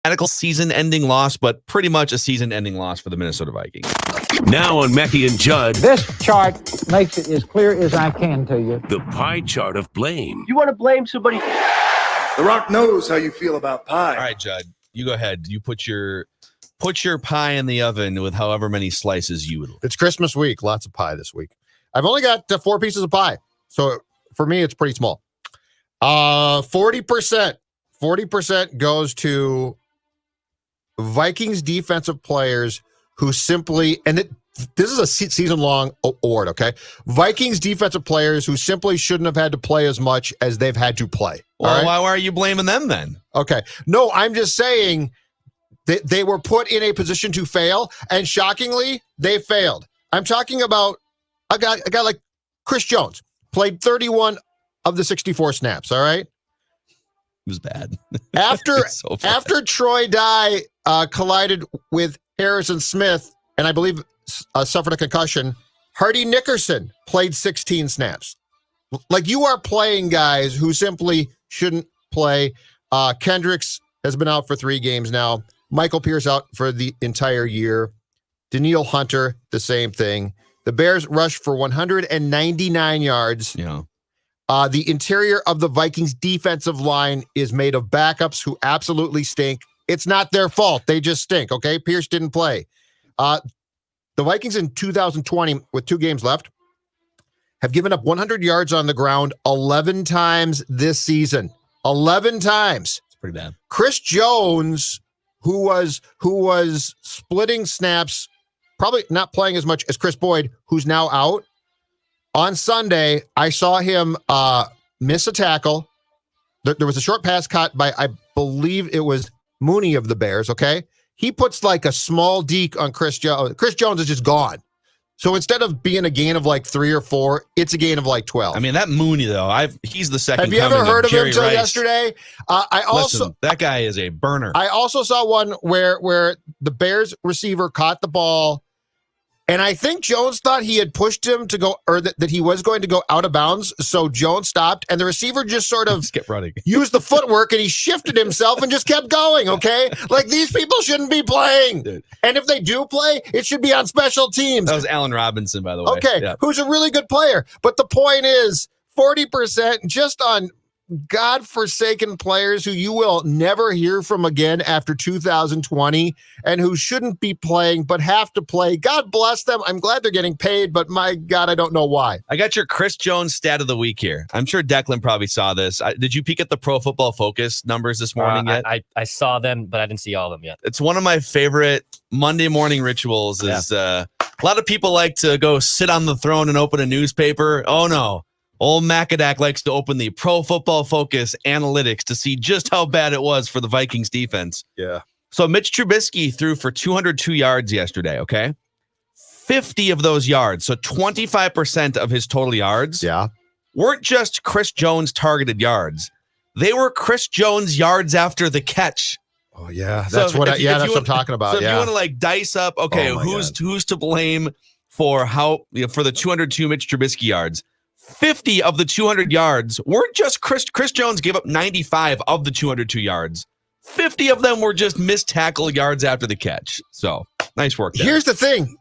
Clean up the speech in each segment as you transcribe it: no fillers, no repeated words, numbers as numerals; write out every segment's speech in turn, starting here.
Radical season-ending loss, but pretty much a season-ending loss for the Minnesota Vikings. Now on Mackey and Judd. This chart makes it as clear as I can to you. The pie chart of blame. You want to blame somebody? The Rock knows how you feel about pie. All right, Judd, you go ahead. You put your pie in the oven with however many slices you would like. It's Christmas week. Lots of pie this week. I've only got 4 pieces of pie. So for me, it's pretty small. 40% goes to Vikings defensive players who simply, and this is a season-long award, okay? Vikings defensive players who simply shouldn't have had to play as much as they've had to play. Well, right? why are you blaming them then? Okay. No, I'm just saying that they were put in a position to fail, and shockingly, they failed. I'm talking about a guy like Chris Jones, played 31 of the 64 snaps, all right? It was bad. After Troy Dye collided with Harrison Smith, and I believe suffered a concussion, Hardy Nickerson played 16 snaps. Like, you are playing guys who simply shouldn't play. Kendricks has been out for 3 games now. Michael Pierce out for the entire year. Daniil Hunter, the same thing. The Bears rushed for 199 yards. Yeah. The interior of the Vikings defensive line is made of backups who absolutely stink. It's not their fault. They just stink, okay? Pierce didn't play. The Vikings in 2020, with 2 games left, have given up 100 yards on the ground 11 times this season. 11 times. It's pretty bad. Chris Jones, who was splitting snaps, probably not playing as much as Chris Boyd, who's now out. On Sunday, I saw him miss a tackle. There was a short pass caught by, I believe it was Mooney of the Bears, okay? He puts like a small deke on Chris Jones. Chris Jones is just gone. So instead of being a gain of like 3 or 4, it's a gain of like 12. I mean, that Mooney, though, he's the second Have you coming ever heard of him Jerry until Rice. yesterday? Listen, that guy is a burner. I also saw one where the Bears receiver caught the ball, and I think Jones thought he had pushed him to go, or that he was going to go out of bounds. So Jones stopped, and the receiver just sort of kept running. Used the footwork, and he shifted himself and just kept going. Okay, like, these people shouldn't be playing, Dude. and if they do play, it should be on special teams. That was Allen Robinson, by the way. Okay, yeah. Who's a really good player. But the point is, 40% just on godforsaken players who you will never hear from again after 2020 and who shouldn't be playing but have to play. God bless them. I'm glad they're getting paid, but my God, I don't know why. I got your Chris Jones stat of the week here. I'm sure Declan probably saw this. Did you peek at the Pro Football Focus numbers this morning yet? I saw them, but I didn't see all of them yet. It's one of my favorite Monday morning rituals. A lot of people like to go sit on the throne and open a newspaper. Oh, no. Old Macadac likes to open the Pro Football Focus analytics to see just how bad it was for the Vikings defense. Yeah. So Mitch Trubisky threw for 202 yards yesterday, okay? 50 of those yards, so 25% of his total yards, weren't just Chris Jones targeted yards. They were Chris Jones yards after the catch. Oh, yeah. That's what I'm talking about. So if you want to like dice up, okay, who's to blame for the 202 Mitch Trubisky yards? 50 of the 200 yards weren't just Chris Jones gave up 95 of the 202 yards. 50 of them were just missed tackle yards after the catch. So nice work there. Here's the thing.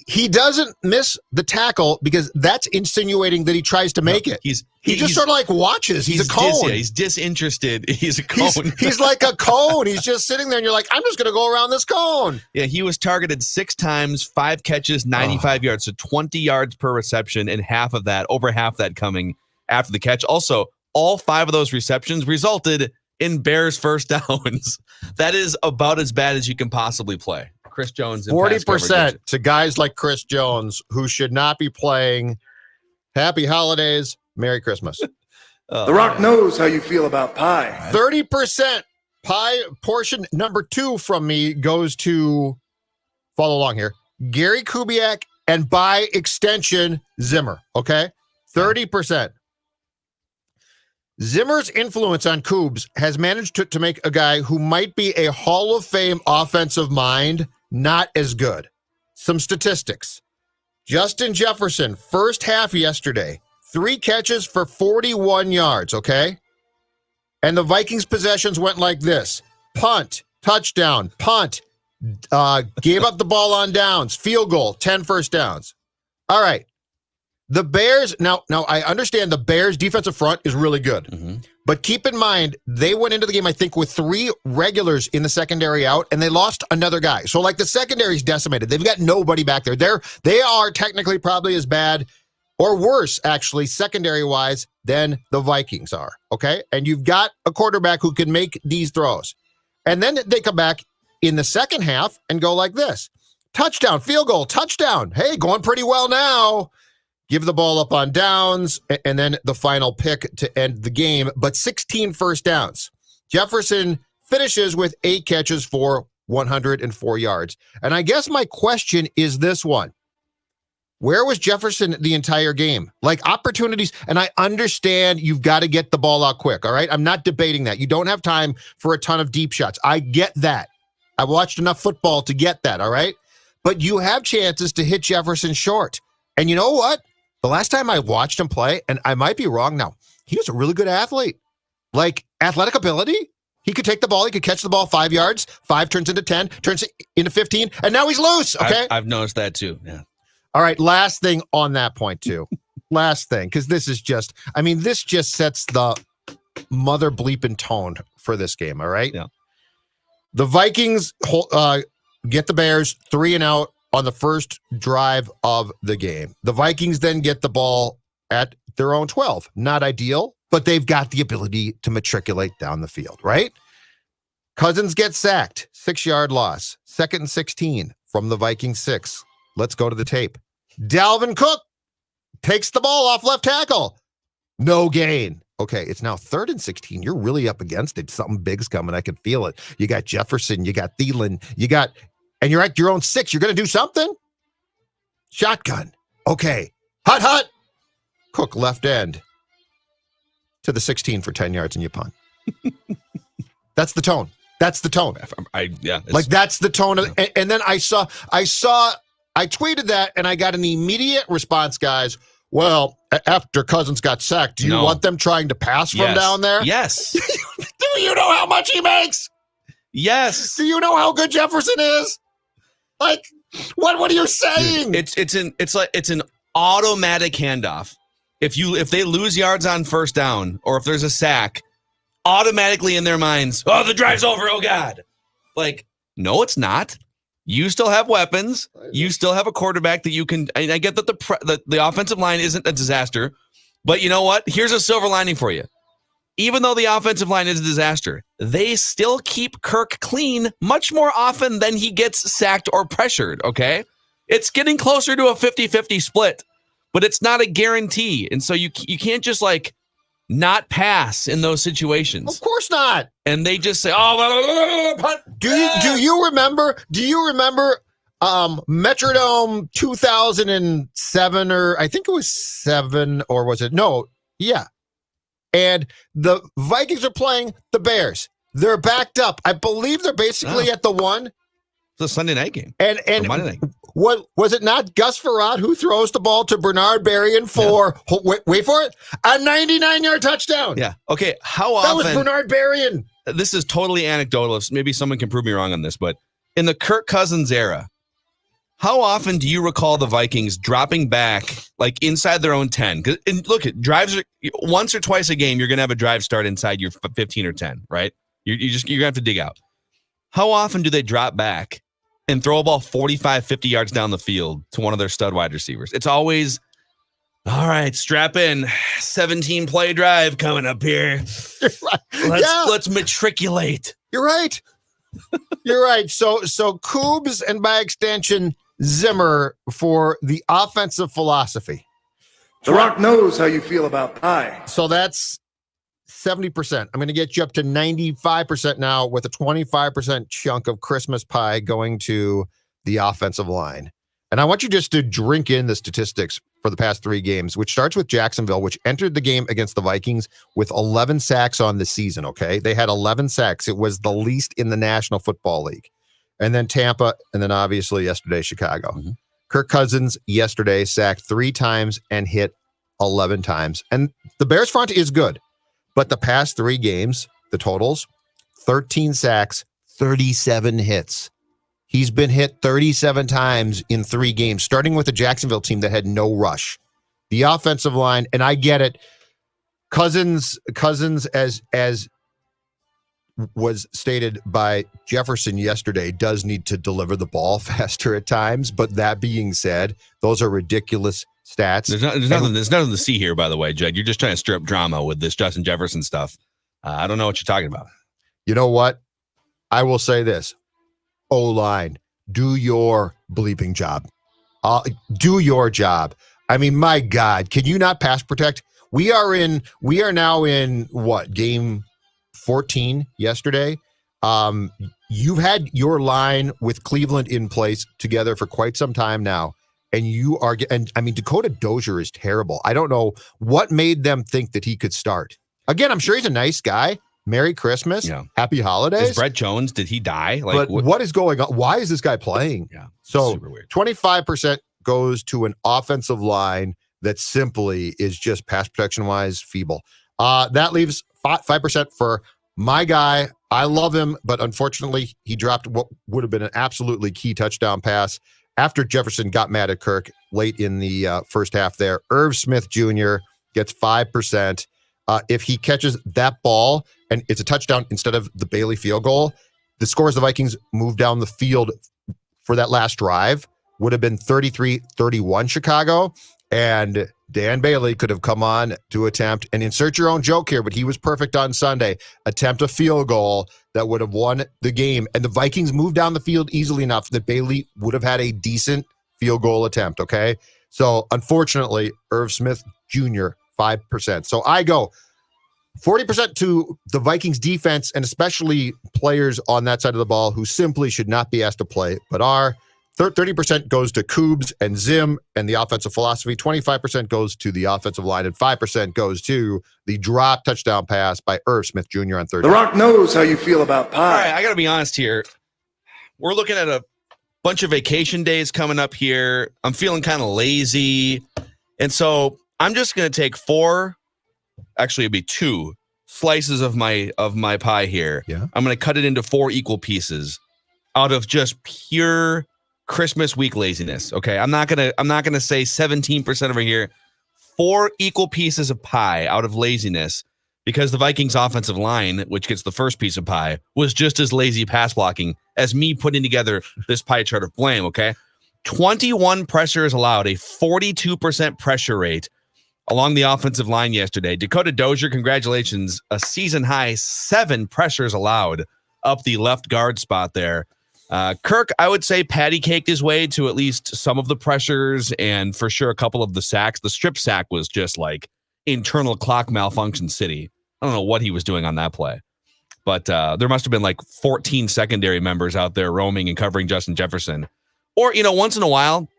He doesn't miss the tackle because that's insinuating that he tries to make it. He just sort of like watches. He's a cone. He's disinterested. He's a cone. He's like a cone. He's just sitting there and you're like, I'm just going to go around this cone. Yeah, he was targeted 6 times, 5 catches, 95 yards. So 20 yards per reception, and over half that coming after the catch. Also, all 5 of those receptions resulted in Bears first downs. That is about as bad as you can possibly play. Chris Jones. 40% to guys like Chris Jones who should not be playing. Happy holidays. Merry Christmas. The Rock knows how you feel about pie. 30% pie portion number 2 from me goes to, follow along here, Gary Kubiak and by extension, Zimmer. Okay? 30%. Zimmer's influence on Coobs has managed to make a guy who might be a Hall of Fame offensive mind not as good. Some statistics. Justin Jefferson, first half yesterday, 3 catches for 41 yards, okay? And the Vikings' possessions went like this. Punt, touchdown, punt, gave up the ball on downs, field goal, 10 first downs. All right. The Bears, now I understand the Bears' defensive front is really good. Mm-hmm. But keep in mind, they went into the game, I think, with 3 regulars in the secondary out, and they lost another guy. So, like, the secondary's decimated. They've got nobody back there. They are technically probably as bad or worse, actually, secondary-wise, than the Vikings are, okay? And you've got a quarterback who can make these throws. And then they come back in the second half and go like this. Touchdown, field goal, touchdown. Hey, going pretty well now. Give the ball up on downs, and then the final pick to end the game, but 16 first downs. Jefferson finishes with 8 catches for 104 yards. And I guess my question is this one. Where was Jefferson the entire game? Like, opportunities, and I understand you've got to get the ball out quick, all right? I'm not debating that. You don't have time for a ton of deep shots. I get that. I watched enough football to get that, all right? But you have chances to hit Jefferson short. And you know what? The last time I watched him play, and I might be wrong now, he was a really good athlete. Like, athletic ability, he could take the ball, he could catch the ball 5 yards, 5 turns into 10, turns into 15, and now he's loose, okay? I've noticed that too, yeah. All right, last thing on that point too. Last thing, because this just sets the mother bleeping tone for this game, all right? Yeah. The Vikings get the Bears 3 and out on the first drive of the game. The Vikings then get the ball at their own 12. Not ideal, but they've got the ability to matriculate down the field, right? Cousins gets sacked, 6-yard loss. 2nd and 16 from the Vikings 6. Let's go to the tape. Dalvin Cook takes the ball off left tackle. No gain. Okay, it's now 3rd and 16. You're really up against it. Something big's coming. I can feel it. You got Jefferson, you got Thielen, and you're at your own 6. You're going to do something? Shotgun. Okay. Hut. Cook left end to the 16 for 10 yards and you punt. That's the tone. That's the tone. Like, that's the tone. And then I tweeted that and I got an immediate response, guys. Well, after Cousins got sacked, do you want them trying to pass from down there? Yes. Do you know how much he makes? Yes. Do you know how good Jefferson is? Like, what are you saying? It's an automatic handoff. If they lose yards on first down or if there's a sack, automatically in their minds, oh, the drive's over, oh God. Like, no, it's not. You still have weapons. You still have a quarterback that you can. I get that the offensive line isn't a disaster, but you know what? Here's a silver lining for you. Even though the offensive line is a disaster, they still keep Kirk clean much more often than he gets sacked or pressured, okay? It's getting closer to a 50-50 split, but it's not a guarantee. And so you can't just, like, not pass in those situations. Of course not. And they just say, oh, punt. Do you remember Metrodome 2007, or I think it was 7, or was it? No, yeah. And the Vikings are playing the Bears. They're backed up. I believe they're basically at the 1. It's a Sunday night game. And Monday night. What was it? Not Gus Farad who throws the ball to Bernard Berrien for wait for it, a 99-yard touchdown. Yeah. Okay. How often? That was Bernard Berrien. This is totally anecdotal. Maybe someone can prove me wrong on this, but in the Kirk Cousins era, how often do you recall the Vikings dropping back, like, inside their own 10? And look, drives are once or twice a game. You're gonna have a drive start inside your 15 or 10, right? You're gonna have to dig out. How often do they drop back and throw a ball 45, 50 yards down the field to one of their stud wide receivers? It's always, all right, strap in, 17 play drive coming up here. Let's matriculate. You're right. You're right. So Coobs and by extension Zimmer for the offensive philosophy. The Rock knows how you feel about pie. So that's 70%. I'm going to get you up to 95% now with a 25% chunk of Christmas pie going to the offensive line. And I want you just to drink in the statistics for the past 3 games, which starts with Jacksonville, which entered the game against the Vikings with 11 sacks on the season, okay? They had 11 sacks. It was the least in the National Football League. And then Tampa, and then obviously yesterday, Chicago. Mm-hmm. Kirk Cousins yesterday sacked 3 times and hit 11 times. And the Bears front is good. But the past 3 games, the totals, 13 sacks, 37 hits. He's been hit 37 times in 3 games, starting with a Jacksonville team that had no rush. The offensive line, and I get it. Cousins, as was stated by Jefferson yesterday, does need to deliver the ball faster at times. But that being said, those are ridiculous stats. There's nothing to see here, by the way, Jed. You're just trying to stir up drama with this Justin Jefferson stuff. I don't know what you're talking about. You know what? I will say this. O-line, do your bleeping job. Do your job. I mean, my God, can you not pass protect? We are now in what, game 14 yesterday? You've had your line with Cleveland in place together for quite some time now. And Dakota Dozier is terrible. I don't know what made them think that he could start. Again, I'm sure he's a nice guy. Merry Christmas. Yeah. Happy holidays. Is Brett Jones, did he die? But what is going on? Why is this guy playing? Yeah. So super weird. 25% goes to an offensive line that simply is just pass protection-wise feeble. That leaves 5% for my guy. I love him, but unfortunately, he dropped what would have been an absolutely key touchdown pass after Jefferson got mad at Kirk late in the first half there. Irv Smith Jr. gets 5%. If he catches that ball and it's a touchdown instead of the Bailey field goal, the scores the Vikings move down the field for that last drive would have been 33-31 Chicago. And Dan Bailey could have come on to attempt, and insert your own joke here, but he was perfect on Sunday, attempt a field goal that would have won the game. And the Vikings moved down the field easily enough that Bailey would have had a decent field goal attempt, okay? So, unfortunately, Irv Smith Jr., 5%. So I go 40% to the Vikings defense, and especially players on that side of the ball who simply should not be asked to play, but are. 30% goes to Koobs and Zim and the offensive philosophy. 25% goes to the offensive line, and 5% goes to the drop touchdown pass by Irv Smith Jr. on third. The Rock knows how you feel about pie. All right, I got to be honest here. We're looking at a bunch of vacation days coming up here. I'm feeling kind of lazy, and so I'm just going to take 4. Actually, it'd be 2 slices of my pie here. Yeah. I'm going to cut it into 4 equal pieces out of just pure Christmas week laziness. Okay. I'm not gonna say 17% over here. 4 equal pieces of pie out of laziness, because the Vikings offensive line, which gets the first piece of pie, was just as lazy pass blocking as me putting together this pie chart of blame. Okay. 21 pressures allowed, a 42% pressure rate along the offensive line yesterday. Dakota Dozier, congratulations, a season high 7 pressures allowed up the left guard spot there. Kirk, I would say patty caked his way to at least some of the pressures and for sure a couple of the sacks. The strip sack was just like internal clock malfunction city. I don't know what he was doing on that play, but there must have been like 14 secondary members out there roaming and covering Justin Jefferson. Or, once in a while,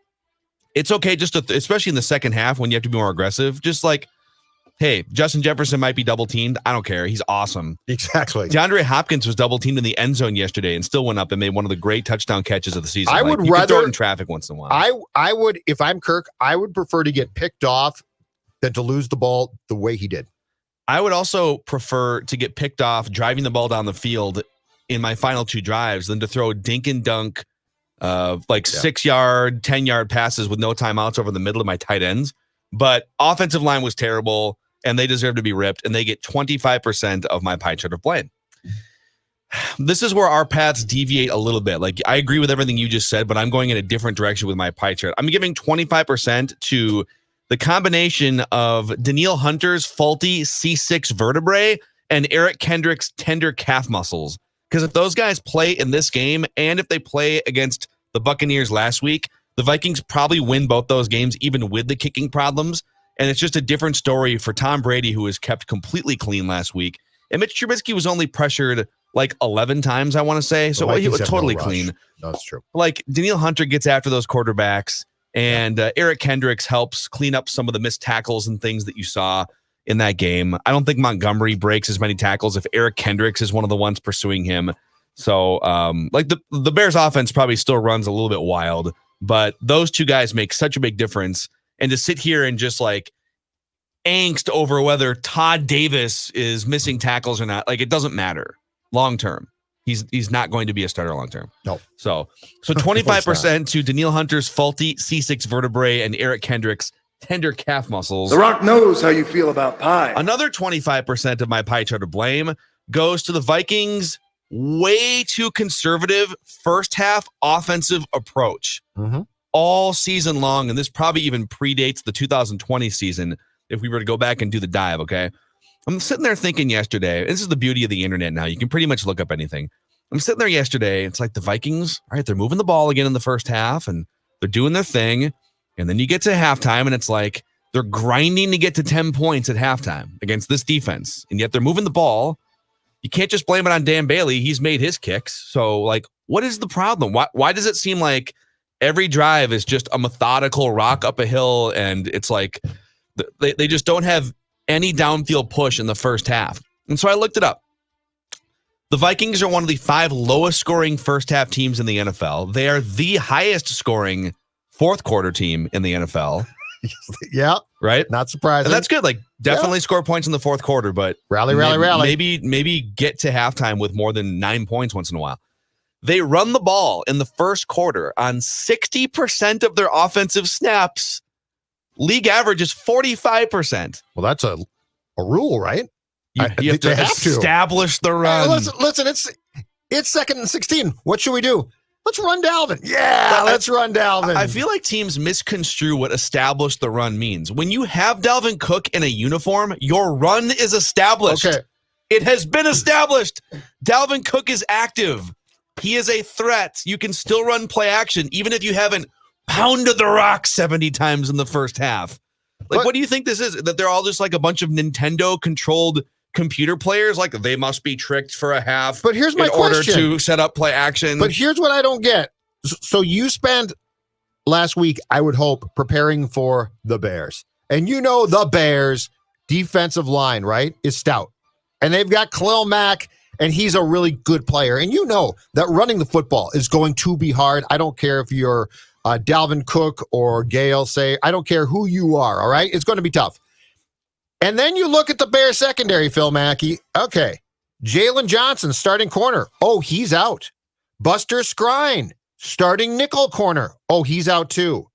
it's okay just to, especially in the second half when you have to be more aggressive, just like, hey, Justin Jefferson might be double teamed. I don't care. He's awesome. Exactly. DeAndre Hopkins was double teamed in the end zone yesterday and still went up and made one of the great touchdown catches of the season. I would rather throw it in traffic once in a while. I would, if I'm Kirk, I would prefer to get picked off than to lose the ball the way he did. I would also prefer to get picked off driving the ball down the field in my final 2 drives than to throw dink and dunk 6-yard, 10-yard passes with no timeouts over the middle of my tight ends. But offensive line was terrible, and they deserve to be ripped, and they get 25% of my pie chart of blame. This is where our paths deviate a little bit. Like, I agree with everything you just said, but I'm going in a different direction with my pie chart. I'm giving 25% to the combination of Danielle Hunter's faulty C6 vertebrae and Eric Kendricks' tender calf muscles. Because if those guys play in this game, and if they play against the Buccaneers last week, the Vikings probably win both those games, even with the kicking problems. And it's just a different story for Tom Brady, who was kept completely clean last week. And Mitch Trubisky was only pressured like 11 times, I want to say. So he was totally clean. No, that's true. Like, Danielle Hunter gets after those quarterbacks, and Eric Kendricks helps clean up some of the missed tackles and things that you saw in that game. I don't think Montgomery breaks as many tackles if Eric Kendricks is one of the ones pursuing him. So, the Bears offense probably still runs a little bit wild, but those 2 guys make such a big difference. And to sit here and just like angst over whether Todd Davis is missing tackles or not, like, it doesn't matter long term. He's not going to be a starter long term. No. So 25% to Danielle Hunter's faulty C6 vertebrae and Eric Kendrick's tender calf muscles. The Rock knows how you feel about pie. Another 25% of my pie chart of blame goes to the Vikings' way too conservative first half offensive approach all season long. And this probably even predates the 2020 season if we were to go back and do the dive, okay? I'm sitting there thinking yesterday, this is the beauty of the internet now. You can pretty much look up anything. I'm sitting there yesterday. It's like the Vikings, all right, they're moving the ball again in the first half and they're doing their thing. And then you get to halftime and it's like they're grinding to get to 10 points at halftime against this defense. And yet they're moving the ball. You can't just blame it on Dan Bailey. He's made his kicks. So, like, what is the problem? Why does it seem like every drive is just a methodical rock up a hill and it's like they just don't have any downfield push in the first half? And so I looked it up. The Vikings are one of the 5 lowest scoring first half teams in the NFL. They are the highest scoring fourth quarter team in the NFL. Yeah. Right? Not surprising. And that's good. Like, definitely score points in the fourth quarter, but rally. Maybe get to halftime with more than 9 points once in a while. They run the ball in the first quarter on 60% of their offensive snaps. League average is 45%. Well, that's a rule, right? You have to establish the run. Hey, listen, it's 2nd and 16. What should we do? Let's run Dalvin. Yeah, let's run Dalvin. I feel like teams misconstrue what establish the run means. When you have Dalvin Cook in a uniform, your run is established. Okay. It has been established. Dalvin Cook is active. He is a threat. You can still run play action, even if you haven't pounded the rock 70 times in the first half. Like, what do you think this is? That they're all just like a bunch of Nintendo-controlled computer players? Like, they must be tricked for a half. But here's my question. In question. order to set up play action. But here's what I don't get. So you spent last week, I would hope, preparing for the Bears. And you know the Bears' defensive line, right, is stout. And they've got Khalil Mack, and he's a really good player. And you know that running the football is going to be hard. I don't care if you're Dalvin Cook or Gale, say. I don't care who you are, all right? It's going to be tough. And then you look at the Bears secondary, Phil Mackey. Okay. Jalen Johnson, starting corner. Oh, he's out. Buster Skrine, starting nickel corner. Oh, he's out too.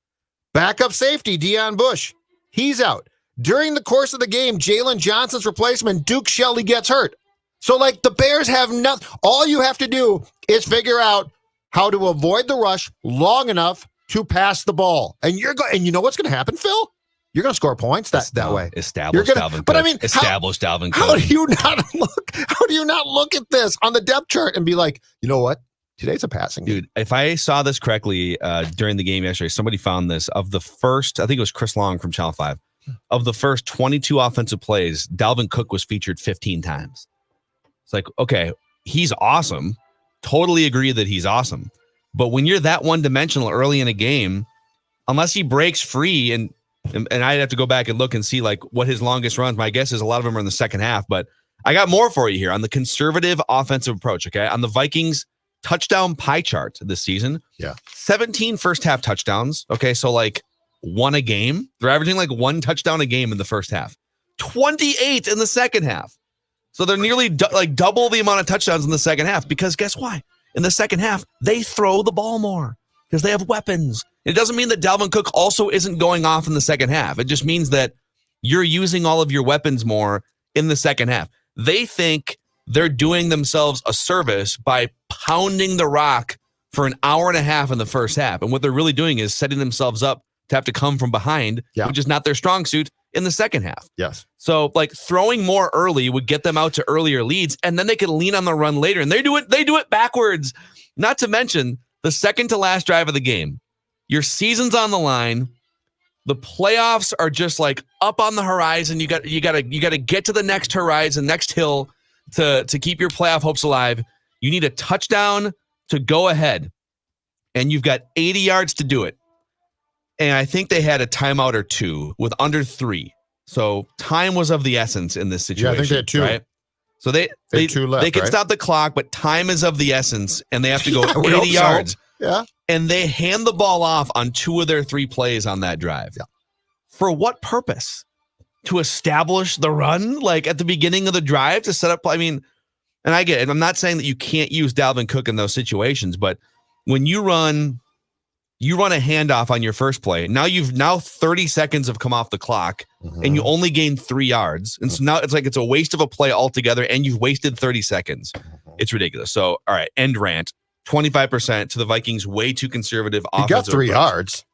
Backup safety, Deion Bush. He's out. During the course of the game, Jalen Johnson's replacement, Duke Shelley, gets hurt. So, like, the Bears have nothing. All you have to do is figure out how to avoid the rush long enough to pass the ball. And and you know what's going to happen, Phil? You're going to score points that way. Establish Dalvin Cook. But I mean, establish Dalvin Cook. How do you not look at this on the depth chart and be like, you know what? Today's a passing game. Dude, if I saw this correctly during the game yesterday, somebody found this. Of the first, I think it was Chris Long from Channel 5. Of the first 22 offensive plays, Dalvin Cook was featured 15 times. It's like, okay, he's awesome. Totally agree that he's awesome. But when you're that one-dimensional early in a game, unless he breaks free, and I'd have to go back and look and see like what his longest runs. My guess is a lot of them are in the second half, but I got more for you here on the conservative offensive approach, okay? On the Vikings touchdown pie chart this season. Yeah. 17 first half touchdowns. Okay, so like one a game. They're averaging like one touchdown a game in the first half. 28 in the second half. So they're nearly double the amount of touchdowns in the second half because guess why? In the second half, they throw the ball more because they have weapons. It doesn't mean that Dalvin Cook also isn't going off in the second half. It just means that you're using all of your weapons more in the second half. They think they're doing themselves a service by pounding the rock for an hour and a half in the first half. And what they're really doing is setting themselves up to have to come from behind, which is not their strong suit in the second half. Yes. So like throwing more early would get them out to earlier leads, and then they could lean on the run later. And they do it backwards. Not to mention the second to last drive of the game. Your season's on the line. The playoffs are just like up on the horizon. You got to get to the next horizon, next hill to keep your playoff hopes alive. You need a touchdown to go ahead, and you've got 80 yards to do it. And I think they had a timeout or two with under 3. So time was of the essence in this situation. Yeah, I think they had 2. Right? So they had 2 left, they can stop the clock, but time is of the essence, and they have to go 80 yards. Yeah. And they hand the ball off on 2 of their 3 plays on that drive. Yeah. For what purpose? To establish the run, like at the beginning of the drive, to set up. I mean, And I get it. I'm not saying that you can't use Dalvin Cook in those situations, but when you run a handoff on your first play, now 30 seconds have come off the clock, and you only gained 3 yards. And so now it's a waste of a play altogether, and you've wasted 30 seconds. It's ridiculous. So, all right, end rant. 25% to the Vikings, way too conservative offensive. You got 3 approach. yards.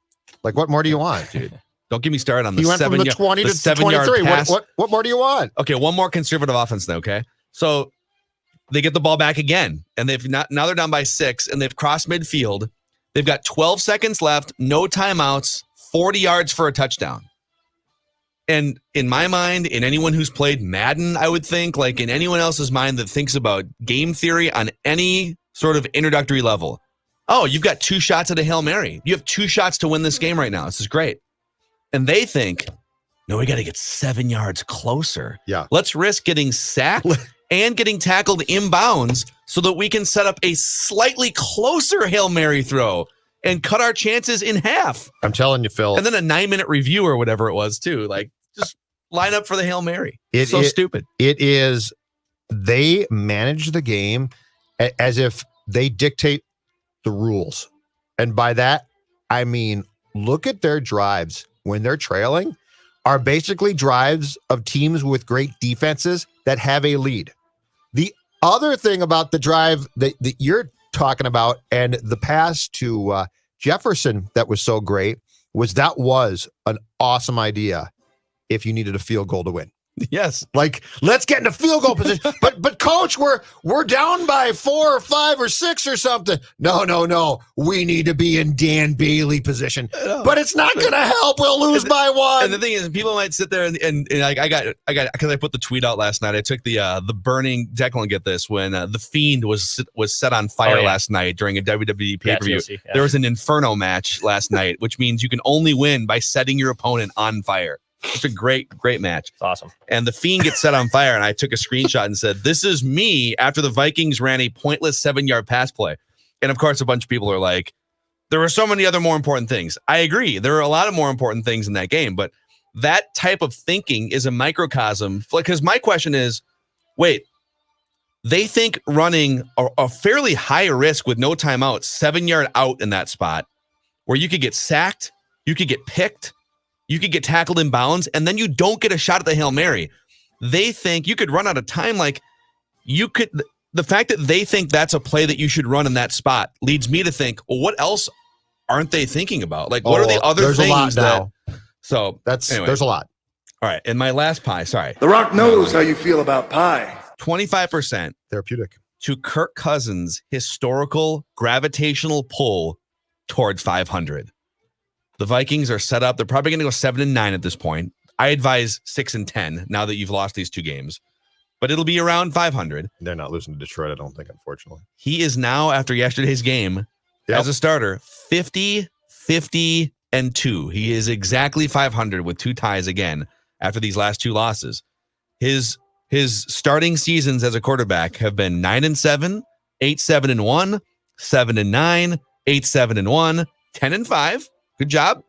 Like, what more do you want? Dude, don't get me started on the You went from the 20 to 23. What more do you want? Okay, one more conservative offense then, okay? So they get the ball back again, and now they're down by 6, and they've crossed midfield. They've got 12 seconds left, no timeouts, 40 yards for a touchdown. And in my mind, in anyone who's played Madden, I would think, like in anyone else's mind that thinks about game theory on any sort of introductory level, oh, you've got 2 shots at a Hail Mary. You have 2 shots to win this game right now. This is great. And they think, no, we got to get 7 yards closer. Yeah. Let's risk getting sacked and getting tackled inbounds so that we can set up a slightly closer Hail Mary throw and cut our chances in half. I'm telling you, Phil. And then a 9-minute review or whatever it was, too. Like, just line up for the Hail Mary. It's so stupid. It is. They manage the game as if they dictate the rules. And by that, I mean, look at their drives when they're trailing are basically drives of teams with great defenses that have a lead. The other thing about the drive that you're talking about and the pass to Jefferson that was so great was an awesome idea if you needed a field goal to win. Yes. Like, let's get into field goal position. But coach, we're down by 4 or 5 or 6 or something. No. We need to be in Dan Bailey position. But it's not going to help. We'll lose by 1. And the thing is, people might sit there and like I got because I put the tweet out last night. I took the burning Declan, get this, when the Fiend was set on fire last night during a WWE pay-per-view. TLC, yeah. There was an Inferno match last night, which means you can only win by setting your opponent on fire. It's a great match. It's awesome. And the Fiend gets set on fire, and I took a screenshot and said, "This is me after the Vikings ran a pointless 7-yard pass play." And of course, a bunch of people are like, there were so many other more important things. I agree. There are a lot of more important things in that game, but that type of thinking is a microcosm. Because my question is, wait, they think running a fairly high risk with no timeout, 7-yard out in that spot where you could get sacked, you could get picked, you could get tackled in bounds, and then you don't get a shot at the Hail Mary. They think you could run out of time. Like, you could. The fact that they think that's a play that you should run in that spot leads me to think, well, what else aren't they thinking about? Like, what are the other there's things a lot now. So Anyway. There's a lot. All right, and my last pie. Sorry, The Rock knows how you feel about pie. 25% Therapeutic. to Kirk Cousins' historical gravitational pull toward 500. The Vikings are set up. They're probably going to go 7-9 at this point. I advise 6-10 now that you've lost these 2 games, but it'll be around 500. They're not losing to Detroit, I don't think, unfortunately. He is now, after yesterday's game, as a starter, 50-50-2. He is exactly 500 with 2 ties again after these last 2 losses. His starting seasons as a quarterback have been 9-7, 8-7-1, 7-9, 8-7-1, 10-5. Good job.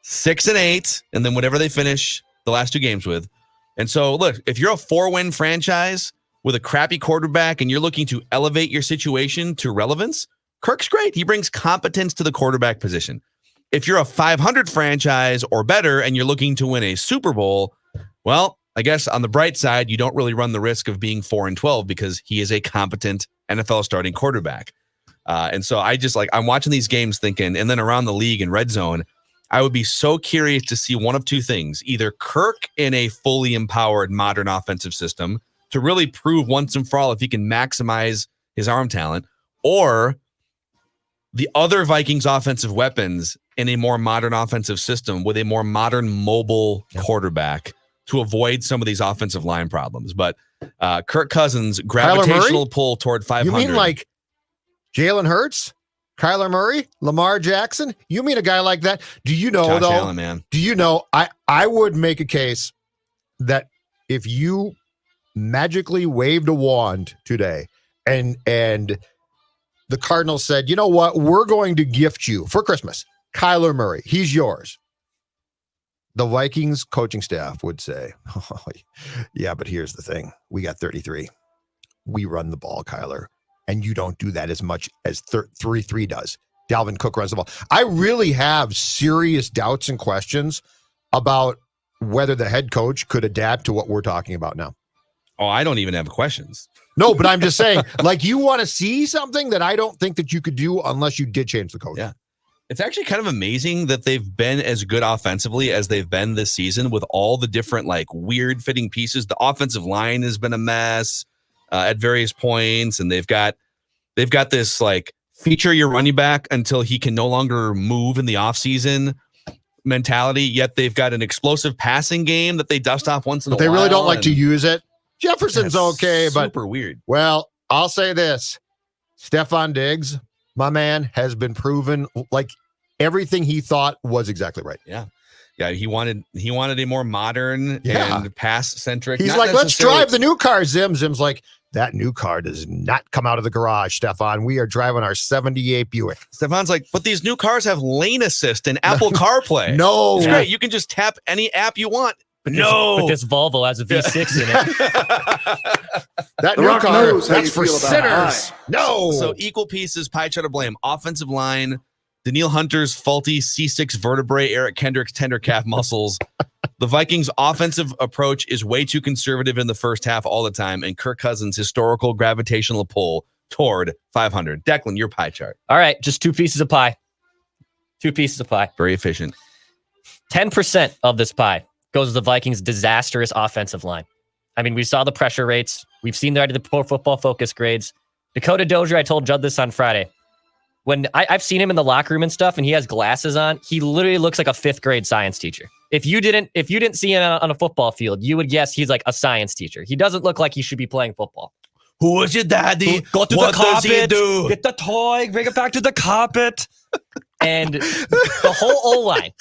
6-8, and then whatever they finish the last 2 games with. And so, look, if you're a 4-win franchise with a crappy quarterback and you're looking to elevate your situation to relevance, Kirk's great. He brings competence to the quarterback position. If you're a 500 franchise or better and you're looking to win a Super Bowl, well, I guess on the bright side, you don't really run the risk of being 4-12 because he is a competent NFL starting quarterback. And so I'm watching these games thinking, and then around the league in red zone, I would be so curious to see one of 2 things, either Kirk in a fully empowered modern offensive system to really prove once and for all if he can maximize his arm talent, or the other Vikings offensive weapons in a more modern offensive system with a more modern mobile quarterback to avoid some of these offensive line problems. But Kirk Cousins' gravitational pull toward 500. You mean like Jalen Hurts, Kyler Murray, Lamar Jackson? You mean a guy like that? Do you know, Josh Allen, man. Do you know, I would make a case that if you magically waved a wand today and the Cardinals said, you know what, we're going to gift you for Christmas Kyler Murray. He's yours. The Vikings coaching staff would say, oh, yeah, but here's the thing. We got 33. we run the ball, Kyler, and you don't do that as much as 3-3 does. Dalvin Cook runs the ball. I really have serious doubts and questions about whether the head coach could adapt to what we're talking about now. Oh, I don't even have questions. No, but I'm just saying, like, you want to see something that I don't think that you could do unless you did change the coach. Yeah. It's actually kind of amazing that they've been as good offensively as they've been this season with all the different, like, weird fitting pieces. The offensive line has been a mess at various points, and they've got this, like, feature your running back until he can no longer move in the offseason mentality, yet they've got an explosive passing game that they dust off once in a while. But they really don't like to use it. Jefferson's okay, but super weird. Well, I'll say this. Stephon Diggs, my man, has been proven like everything he thought was exactly right. Yeah. Yeah, he wanted a more modern and pass-centric. He's like, let's drive the new car, Zim. Zim's like, that new car does not come out of the garage, Stephon. We are driving our 78 Buick. Stephon's like, but these new cars have lane assist and Apple CarPlay. No. It's great. You can just tap any app you want. But But this Volvo has a V6 in it. That The new Rock car, knows how that's you for feel about sinners. pie. No. So equal pieces, pie chart of blame. Offensive line, Danielle Hunter's faulty C6 vertebrae, Eric Kendrick's tender calf muscles. The Vikings' offensive approach is way too conservative in the first half all the time, and Kirk Cousins' historical gravitational pull toward 500. Declan, your pie chart. All right, just 2 pieces of pie. 2 pieces of pie. Very efficient. 10% of this pie goes to the Vikings' disastrous offensive line. I mean, we saw the pressure rates. We've seen the Pro Football Focus grades. Dakota Dozier, I told Judd this on Friday. When I've seen him in the locker room and stuff, and he has glasses on, he literally looks like a 5th grade science teacher. If you didn't see him on a football field, you would guess he's like a science teacher. He doesn't look like he should be playing football. Who is your daddy? Go to What the does he carpet. do? Get the toy. Bring it back to the carpet. And the whole O-line.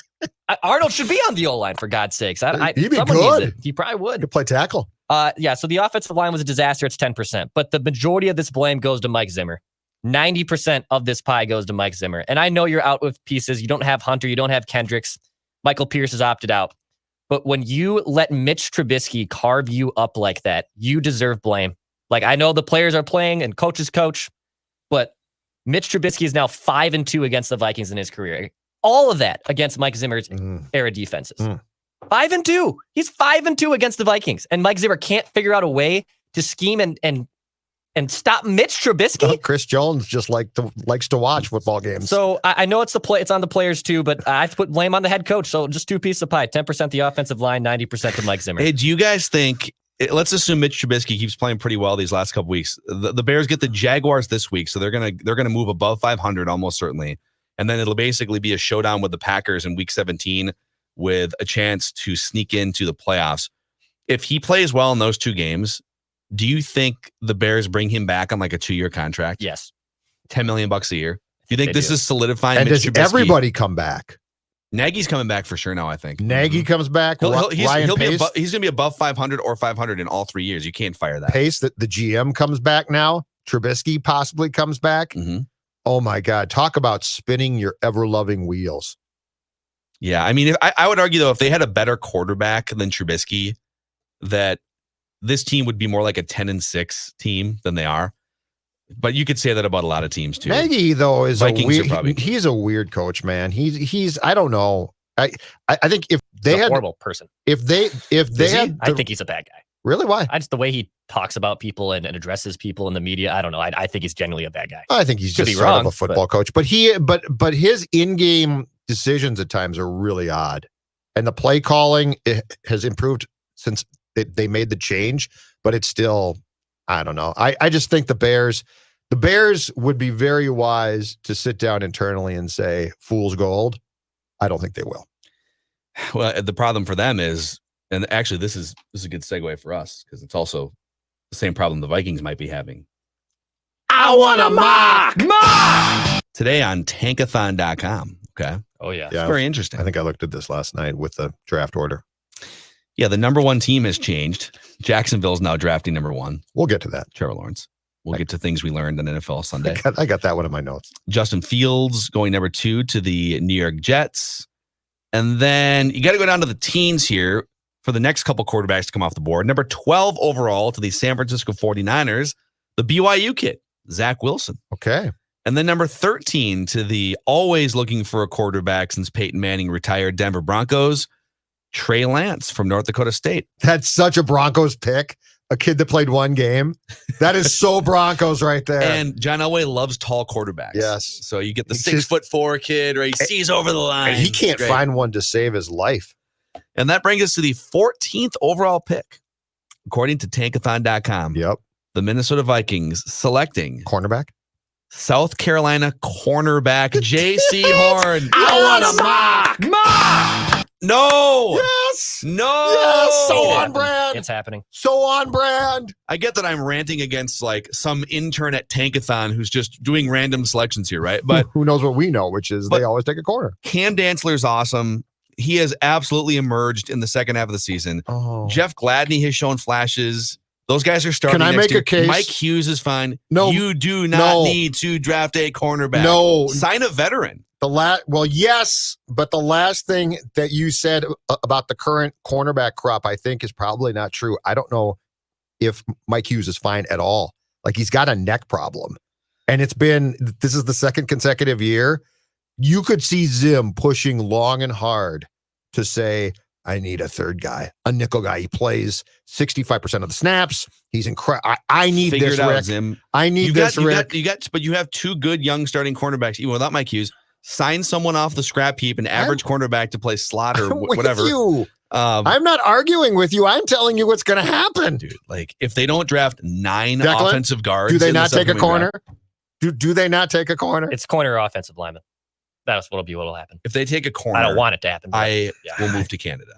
Arnold should be on the O-line, for God's sakes. He'd be someone needs good. it. He probably would. Could play tackle. Yeah, so the offensive line was a disaster. It's 10%. But the majority of this blame goes to Mike Zimmer. 90% of this pie goes to Mike Zimmer. And I know you're out with pieces. You don't have Hunter. You don't have Kendricks. Michael Pierce has opted out. But when you let Mitch Trubisky carve you up like that, you deserve blame. Like, I know the players are playing and coaches coach, but Mitch Trubisky is now 5-2 against the Vikings in his career. All of that against Mike Zimmer's era defenses. 5-2. He's 5-2 against the Vikings. And Mike Zimmer can't figure out a way to scheme and stop Mitch Trubisky. Well, Chris Jones just likes to watch football games. So I know it's on the players too, but I have to put blame on the head coach. So just 2 pieces of pie, 10% the offensive line, 90% to Mike Zimmer. Hey, do you guys think, let's assume Mitch Trubisky keeps playing pretty well these last couple weeks. The Bears get the Jaguars this week, so they're gonna move above 500 almost certainly. And then it'll basically be a showdown with the Packers in week 17 with a chance to sneak into the playoffs. If he plays well in those 2 games, do you think the Bears bring him back on like a 2-year contract? Yes. $10 million a year. Do you think this is solidifying and Mitch does Trubisky? everybody come back? Nagy's coming back for sure now, I think. Nagy comes back. He's Ryan going Pace, to be above 500 or 500 in all 3 years. You can't fire that. Pace, the GM comes back now. Trubisky possibly comes back. Mm-hmm. Oh my God. Talk about spinning your ever-loving wheels. Yeah, I mean, I would argue, though, if they had a better quarterback than Trubisky, that this team would be more like a 10-6 team than they are. But you could say that about a lot of teams, too. Nagy, though, is Vikings a are probably weird. He's a weird coach, man. He's I don't know. I think if they He's a had horrible person. if they had I think he's a bad guy. really why? I just the way he talks about people and addresses people in the media. I don't know. I think he's genuinely a bad guy. I think he's Could just be sort wrong, of a football coach, but his in-game decisions at times are really odd, and the play calling has improved since they made the change, but it's still, I don't know. I just think the Bears would be very wise to sit down internally and say fool's gold. I don't think they will. Well, the problem for them is, and actually this is a good segue for us because it's also the same problem the Vikings might be having. I want a mock! Today on tankathon.com. Okay. Oh yeah. Yeah, Very interesting. I think I looked at this last night with the draft order. Yeah, the number 1 team has changed. Jacksonville's now drafting number 1. We'll get to that. Trevor Lawrence. We'll get to things we learned on NFL Sunday. I got that one in my notes. Justin Fields going number 2 to the New York Jets. And then you got to go down to the teens here for the next couple quarterbacks to come off the board. Number 12 overall to the San Francisco 49ers. the BYU kid, Zach Wilson. Okay. And then number 13 to the always looking for a quarterback since Peyton Manning retired Denver Broncos, Trey Lance from North Dakota State. That's such a Broncos pick. A kid that played one game. That is so Broncos right there. And John Elway loves tall quarterbacks. Yes. So you get the 6'4" kid, or he sees over the line. And he can't find one to save his life. And that brings us to the 14th overall pick, according to tankathon.com. Yep. The Minnesota Vikings selecting Cornerback. South Carolina cornerback J.C. Horn. I want a mock. No. Yes. No. Yes. So It's on happening. brand. It's happening. So on brand. I get that I'm ranting against like some intern at Tankathon who's just doing random selections here, right? But who knows what we know, which is they always take a corner. Cam Dantzler's awesome. He has absolutely emerged in the second half of the season. Oh. Jeff Gladney has shown flashes. Those guys are starting. Can I next make year. a case? Mike Hughes is fine. No. You do not need to draft a cornerback. No. Sign a veteran. Well, yes, but the last thing that you said about the current cornerback crop, I think, is probably not true. I don't know if Mike Hughes is fine at all. Like, he's got a neck problem. And this is the second consecutive year. You could see Zim pushing long and hard to say, I need a third guy, a nickel guy. He plays 65% of the snaps. He's incredible. I need Figure this, it out, Rick. Zim. I need this, Rick. But you have two good young starting cornerbacks, even without Mike Hughes. Sign someone off the scrap heap, an average cornerback to play slot or whatever. You. I'm not arguing with you. I'm telling you what's going to happen. Dude, like if they don't draft 9 Declan, offensive guards, do they in not this take a upcoming corner? draft, Do they not take a corner? It's corner or offensive lineman. That's what'll happen. if they take a corner, I don't want it to happen. I will move to Canada.